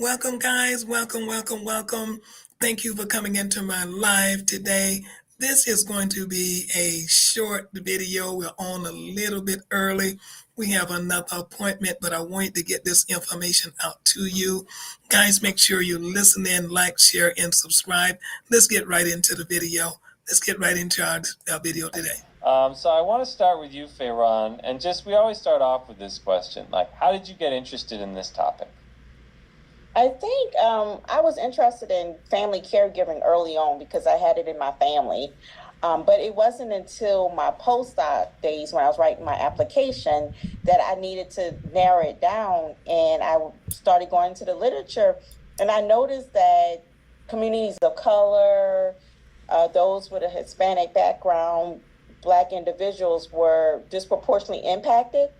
Welcome, guys. Welcome, welcome, welcome. Thank you for coming into my live today. This is going to be a short video. We're on a little bit early. We have another appointment, but I wanted to get this information out to you. Guys, make sure you listen in, like, share, and subscribe. Let's get right into the video. Let's get right into our video today. So I want to start with you, Fayron, and we always start off with this question, like, how did you get interested in this topic? I think I was interested in family caregiving early on because I had it in my family. But it wasn't until my postdoc days when I was writing my application that I needed to narrow it down. And I started going into the literature. And I noticed that communities of color, those with a Hispanic background, Black individuals were disproportionately impacted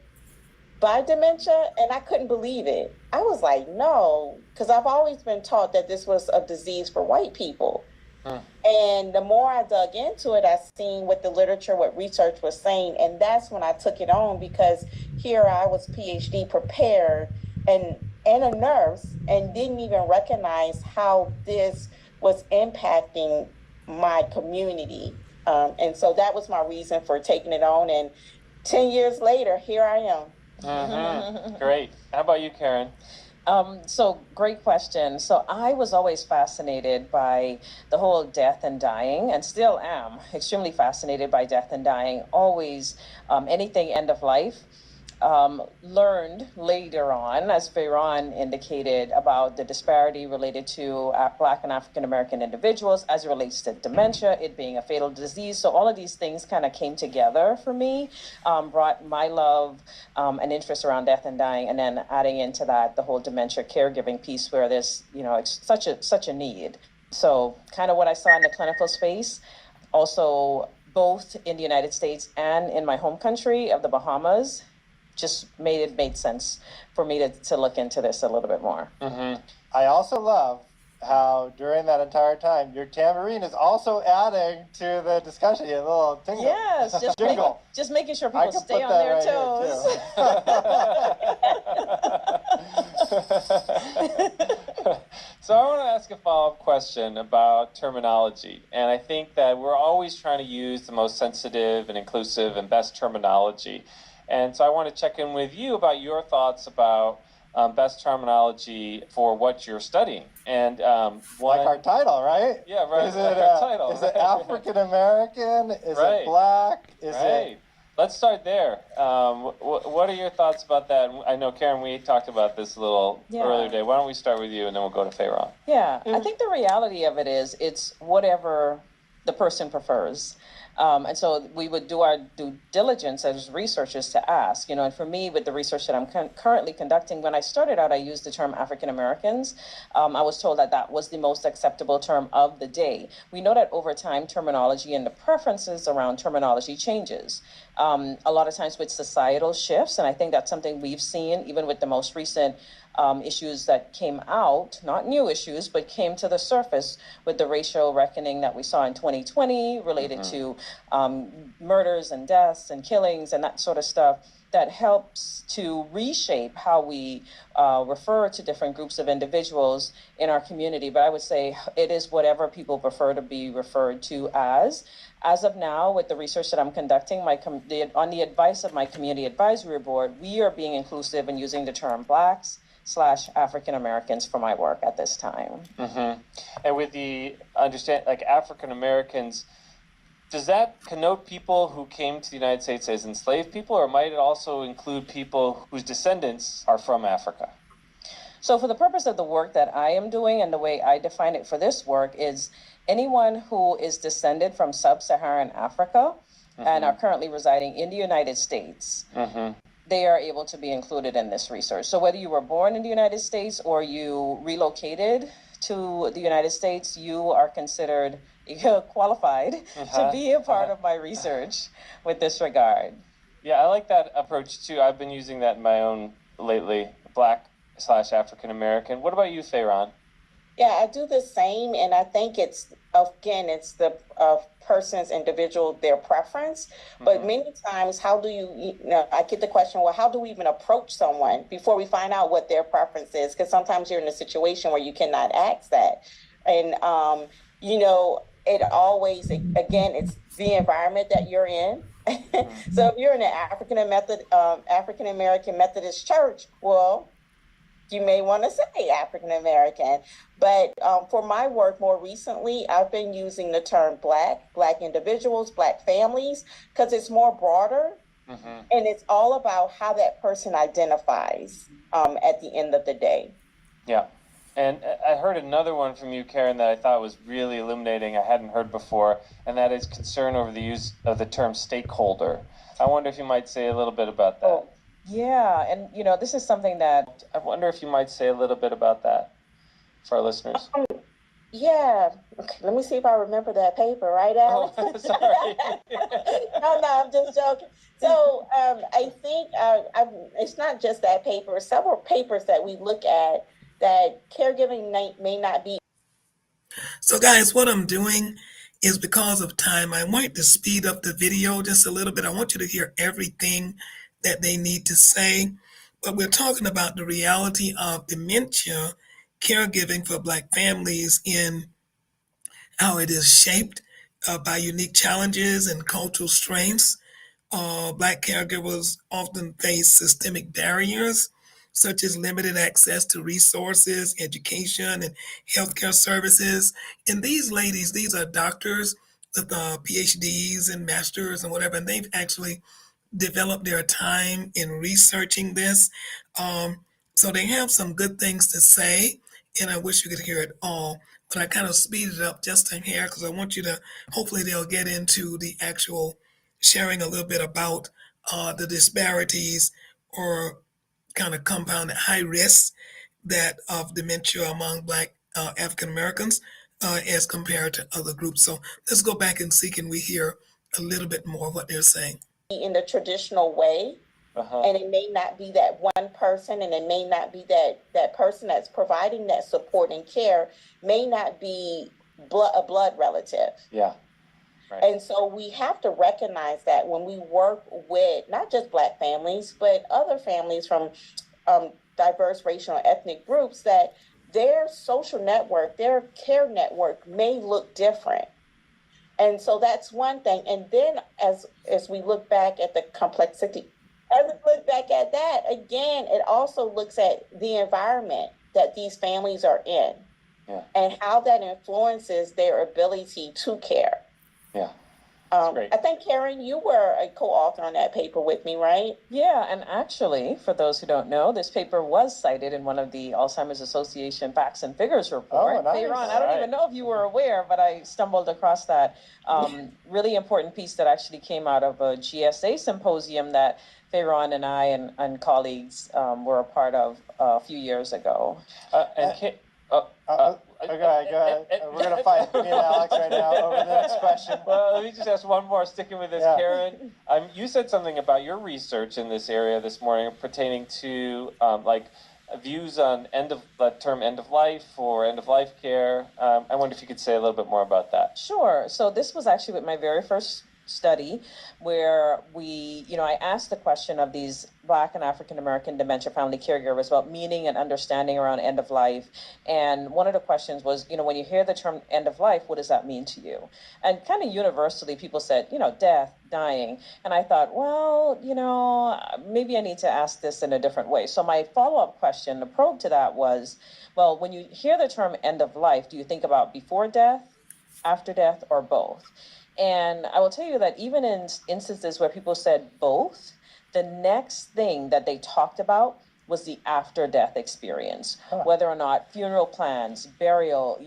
by dementia, and I couldn't believe it. I was like, no, because I've always been taught that this was a disease for white people. And the more I dug into it, I seen what the literature, what research was saying, and that's when I took it on, because here I was PhD prepared and a nurse, and didn't even recognize how this was impacting my community. And so that was my reason for taking it on, and 10 years later, here I am. Great. How about you, Karen? So great question. So I was always fascinated by the whole death and dying, and still am extremely fascinated by death and dying. Always anything end of life. Learned later on, as Fayron indicated, about the disparity related to Black and African American individuals as it relates to dementia, it being a fatal disease. So all of these things kind of came together for me, brought my love and interest around death and dying, and then adding into that the whole dementia caregiving piece, where there's it's such a need. So kind of what I saw in the clinical space, also both in the United States and in my home country of the Bahamas. Just made sense for me to look into this a little bit more. I also love how during that entire time your tambourine is also adding to the discussion. A little tingle. Yes, just making sure people stay on their toes. So I want to ask a follow-up question about terminology, and I think that we're always trying to use the most sensitive and inclusive and best terminology. And so I want to check in with you about your thoughts about best terminology for what you're studying. And like our title, right? Yeah, right. Is it our title? Is it African American? Is it Black? Is it? Let's start there. What are your thoughts about that? I know, Karen, we talked about this a little earlier today. Why don't we start with you, and then we'll go to Fayron. Yeah, I think the reality of it is it's whatever the person prefers. And so we would do our due diligence as researchers to ask, and for me, with the research that I'm currently conducting, when I started out, I used the term African Americans. I was told that was the most acceptable term of the day. We know that over time, terminology and the preferences around terminology changes. A lot of times with societal shifts, and I think that's something we've seen even with the most recent issues that came out, not new issues, but came to the surface with the racial reckoning that we saw in 2020 related to murders and deaths and killings and that sort of stuff, that helps to reshape how we refer to different groups of individuals in our community. But I would say it is whatever people prefer to be referred to as. As of now, with the research that I'm conducting, on the advice of my community advisory board, we are being inclusive in using the term Blacks/African Americans for my work at this time. And with the like African Americans, does that connote people who came to the United States as enslaved people, or might it also include people whose descendants are from Africa? So for the purpose of the work that I am doing, and the way I define it for this work, is anyone who is descended from sub-Saharan Africa and are currently residing in the United States. They are able to be included in this research. So whether you were born in the United States or you relocated to the United States, you are considered qualified to be a part of my research with this regard. Yeah, I like that approach too. I've been using that in my own lately, Black/African American. What about you, Fayron? Yeah, I do the same, and I think it's the person's individual their preference. But Mm-hmm. many times, how do I get the question, well, how do we even approach someone before we find out what their preference is? Because sometimes you're in a situation where you cannot ask that, and it always again, it's the environment that you're in. So if you're in an African American Methodist church, well, you may want to say African American. But for my work more recently, I've been using the term Black individuals, Black families, because it's more broader. Mm-hmm. And it's all about how that person identifies at the end of the day. Yeah. And I heard another one from you, Karen, that I thought was really illuminating. I hadn't heard before, and that is concern over the use of the term stakeholder. I wonder if you might say a little bit about that. Oh, yeah. And, this is something that I wonder if you might say a little bit about that for our listeners. Yeah. Okay, let me see if I remember that paper, right, Alex? Oh, sorry. No, I'm just joking. So I think it's not just that paper. Several papers that we look at that caregiving may not be. So guys, what I'm doing is because of time, I want to speed up the video just a little bit. I want you to hear everything that they need to say. But we're talking about the reality of dementia caregiving for Black families in how it is shaped by unique challenges and cultural strengths. Black caregivers often face systemic barriers, such as limited access to resources, education, and healthcare services. And these ladies, these are doctors with PhDs and masters and whatever, and they've actually developed their time in researching this. So they have some good things to say, and I wish you could hear it all. But I kind of speeded it up just in here because I want you to, hopefully, they'll get into the actual sharing a little bit about the disparities or kind of compounded high risks that of dementia among Black African Americans as compared to other groups. So let's go back and see, can we hear a little bit more of what they're saying? In the traditional way. Uh-huh. And it may not be that one person, and it may not be that person that's providing that support and care may not be a blood relative. Yeah. Right. And so we have to recognize that when we work with not just Black families, but other families from diverse racial and ethnic groups, that their social network, their care network may look different. And so that's one thing. And then as we look back at the complexity, as we look back at that, again, it also looks at the environment that these families are in. Yeah. And how that influences their ability to care. Yeah. I think, Karen, you were a co-author on that paper with me, right? Yeah, and actually, for those who don't know, this paper was cited in one of the Alzheimer's Association Facts and Figures report. Oh, nice. Hey, Ron, I don't even know if you were aware, but I stumbled across that really important piece that actually came out of a GSA symposium that Fayron and I and colleagues were a part of a few years ago. Okay, go ahead. We're going to fight me and Alex right now over the next question. Well, let me just ask one more, sticking with this, yeah. Karen. You said something about your research in this area this morning pertaining to views on the term end of life or end of life care. I wonder if you could say a little bit more about that. Sure. So this was actually with my very first study where I asked the question of these Black and African American dementia family caregivers about meaning and understanding around end of life. And one of the questions was, when you hear the term end of life, what does that mean to you? And kind of universally, people said, death, dying. And I thought, well, maybe I need to ask this in a different way. So my follow-up question, the probe to that was, well, when you hear the term end of life, do you think about before death, after death, or both? And I will tell you that even in instances where people said both, the next thing that they talked about was the after-death experience, whether or not funeral plans, burial,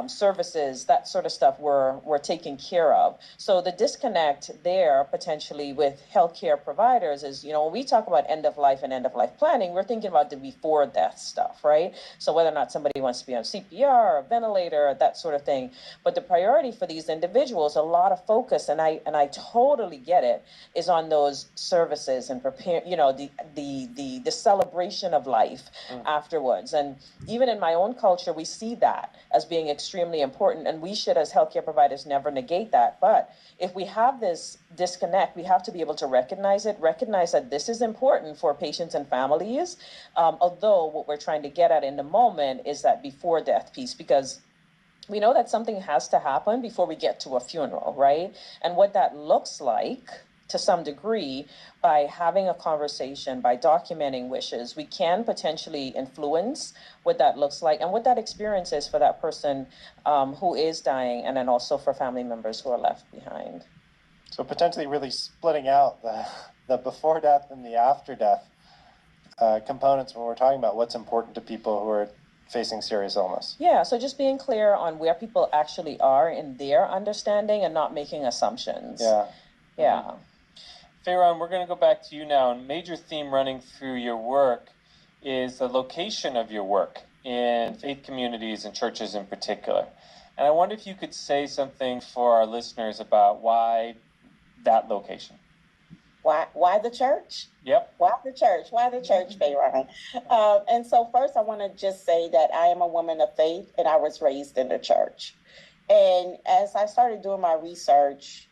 services, that sort of stuff were taken care of. So the disconnect there potentially with healthcare providers is, when we talk about end of life and end of life planning, we're thinking about the before death stuff, right? So whether or not somebody wants to be on CPR or ventilator, that sort of thing. But the priority for these individuals, a lot of focus, and I totally get it, is on those services and prepare, the celebration of life afterwards. And even in my own culture, we see that as being extremely important, and we should, as healthcare providers, never negate that. But if we have this disconnect, we have to be able to recognize that this is important for patients and families, although what we're trying to get at in the moment is that before death piece, because we know that something has to happen before we get to a funeral, right? And what that looks like, to some degree, by having a conversation, by documenting wishes, we can potentially influence what that looks like and what that experience is for that person who is dying, and then also for family members who are left behind. So potentially really splitting out the before death and the after death components when we're talking about what's important to people who are facing serious illness. Yeah, so just being clear on where people actually are in their understanding and not making assumptions. Yeah. Fayron, we're going to go back to you now. And major theme running through your work is the location of your work in faith communities and churches in particular. And I wonder if you could say something for our listeners about why that location. Why the church? Yep. Why the church? Why the church, Fayron? And so first I want to just say that I am a woman of faith and I was raised in the church. And as I started doing my research,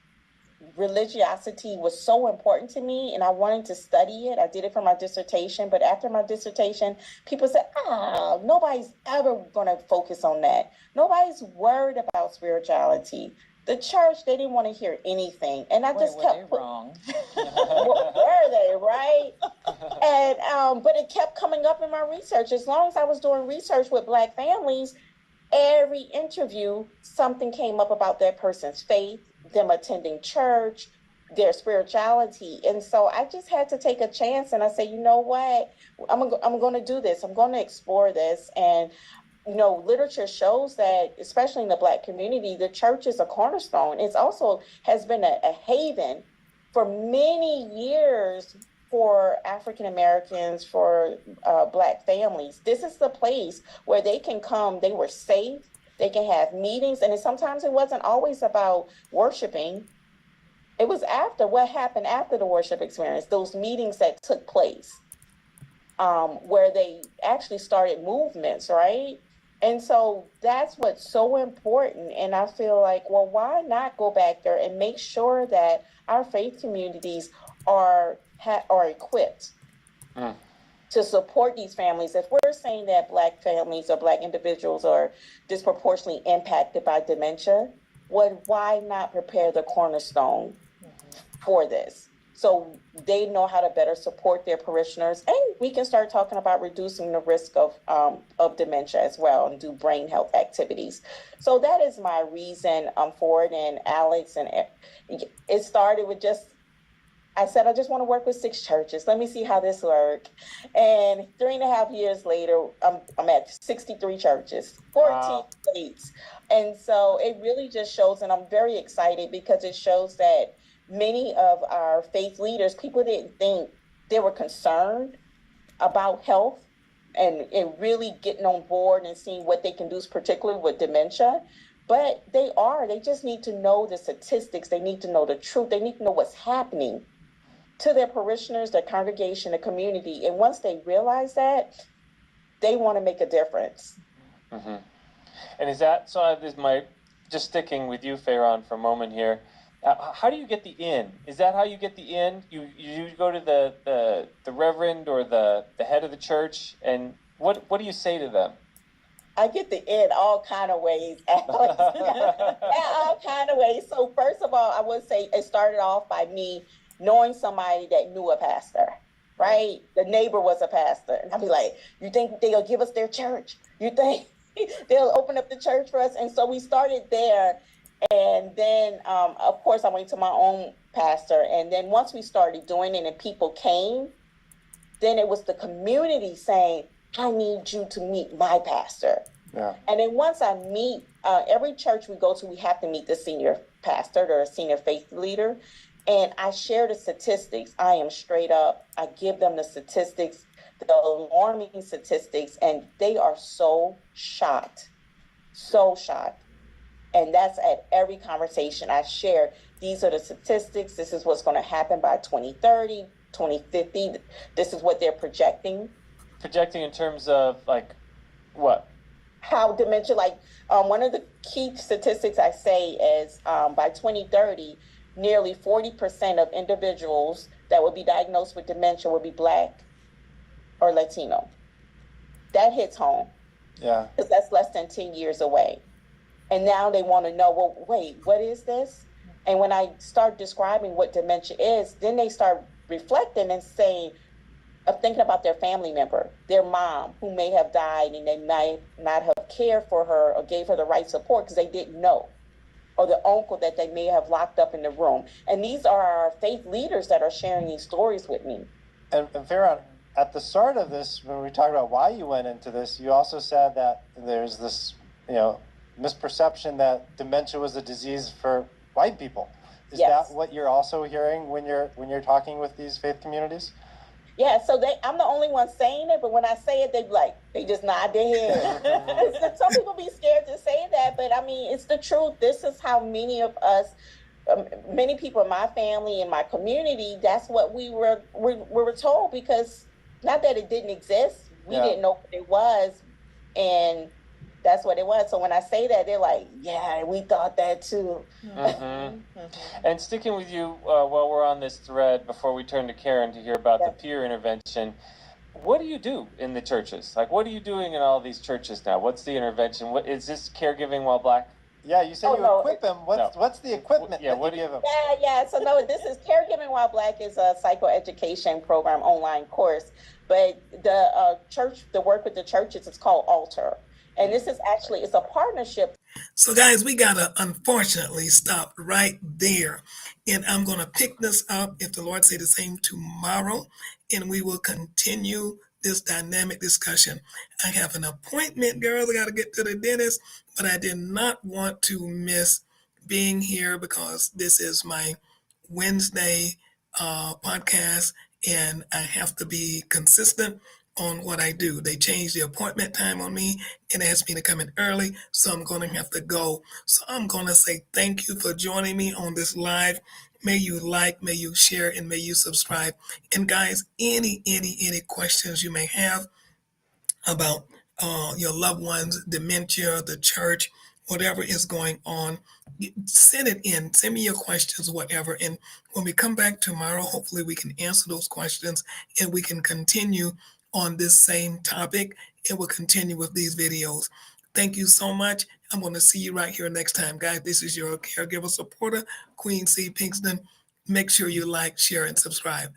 religiosity was so important to me and I wanted to study it. I did it for my dissertation, but after my dissertation, people said, nobody's ever going to focus on that. Nobody's worried about spirituality. The church, they didn't want to hear anything. And I just kept wrong. Were they, right? And but it kept coming up in my research. As long as I was doing research with Black families, every interview, something came up about that person's faith, them attending church, their spirituality. And so I just had to take a chance and I said, you know what? I'm going to do this. I'm going to explore this. And literature shows that, especially in the Black community, the church is a cornerstone. It's also has been a haven for many years for African Americans, for Black families. This is the place where they can come. They were safe. They can have meetings. And sometimes it wasn't always about worshiping. It was after what happened after the worship experience, those meetings that took place, where they actually started movements, right? And so that's what's so important. And I feel like, well, why not go back there and make sure that our faith communities are equipped to support these families? If we're saying that Black families or Black individuals are disproportionately impacted by dementia, why not prepare the cornerstone for this? So they know how to better support their parishioners, and we can start talking about reducing the risk of dementia as well, and do brain health activities. So that is my reason for it. And Alex, and it started with I said, I just want to work with 6 churches. Let me see how this works. And 3.5 years later, I'm at 63 churches, 14 states. And so it really just shows, and I'm very excited because it shows that many of our faith leaders, people didn't think they were concerned about health and really getting on board and seeing what they can do, particularly with dementia. But they just need to know the statistics. They need to know the truth. They need to know what's happening to their parishioners, their congregation, the community. And once they realize that, they want to make a difference. Mm-hmm. And is that, so this might, just sticking with you, Fayron, for a moment here, how do you get the in? Is that how you get the in? You go to the reverend or the head of the church, and what do you say to them? I get the in all kind of ways, Alex. All kind of ways. So first of all, I would say it started off by me knowing somebody that knew a pastor, right? The neighbor was a pastor. And I'd be like, you think they'll give us their church? You think they'll open up the church for us? And so we started there. And then, of course, I went to my own pastor. And then once we started doing it and people came, then it was the community saying, I need you to meet my pastor. Yeah. And then once I meet, every church we go to, we have to meet the senior pastor or a senior faith leader. And I share the statistics. I am straight up. I give them the statistics, the alarming statistics, and they are so shocked. And that's at every conversation I share. These are the statistics. This is what's going to happen by 2030, 2050. This is what they're projecting. Projecting in terms of like what? How dementia, like one of the key statistics I say is by 2030, nearly 40% of individuals that will be diagnosed with dementia will be Black or Latino. That hits home. Yeah. Because that's less than 10 years away. And now they want to know, well, wait, what is this? And when I start describing what dementia is, then they start reflecting and saying, of thinking about their family member, their mom who may have died and they might not have cared for her or gave her the right support because they didn't know, or the uncle that they may have locked up in the room. And these are our faith leaders that are sharing these stories with me. And Farron, at the start of this, when we talked about why you went into this, you also said that there's this, misperception that dementia was a disease for white people. Is Yes. that what you're also hearing when you're talking with these faith communities? Yeah, so I'm the only one saying it, but when I say it, they just nod their head. Some people be scared to say that, but I mean, it's the truth. This is how many of us, many people in my family and my community, that's what we were told, because not that it didn't exist, we didn't know what it was, and that's what it was. So when I say that, they're like, yeah, we thought that too. Mm-hmm. And sticking with you while we're on this thread, before we turn to Karen to hear about the peer intervention, what do you do in the churches? Like, what are you doing in all these churches now? What's the intervention? What is this Caregiving While Black? Yeah, you said equip them. What's the equipment that you give them? Yeah. So no, this is Caregiving While Black is a psychoeducation program online course, but the church, the work with the churches, is called Alter. And this is actually, it's a partnership. So, guys, we got to unfortunately stop right there. And I'm going to pick this up, if the Lord say the same, tomorrow. And we will continue this dynamic discussion. I have an appointment, girls. I got to get to the dentist. But I did not want to miss being here because this is my Wednesday podcast. And I have to be consistent on what I do. They changed the appointment time on me and asked me to come in early, so I'm going to have to go. So I'm going to say thank you for joining me on this live. May you like, may you share, and may you subscribe. And guys, any questions you may have about your loved ones, dementia, the church, whatever is going on, send it in. Send me your questions, whatever. And when we come back tomorrow, hopefully we can answer those questions and we can continue on this same topic, and we'll continue with these videos. Thank you so much. I'm going to see you right here next time, guys. This is your caregiver supporter, Queen C. Pinkston. Make sure you like, share, and subscribe.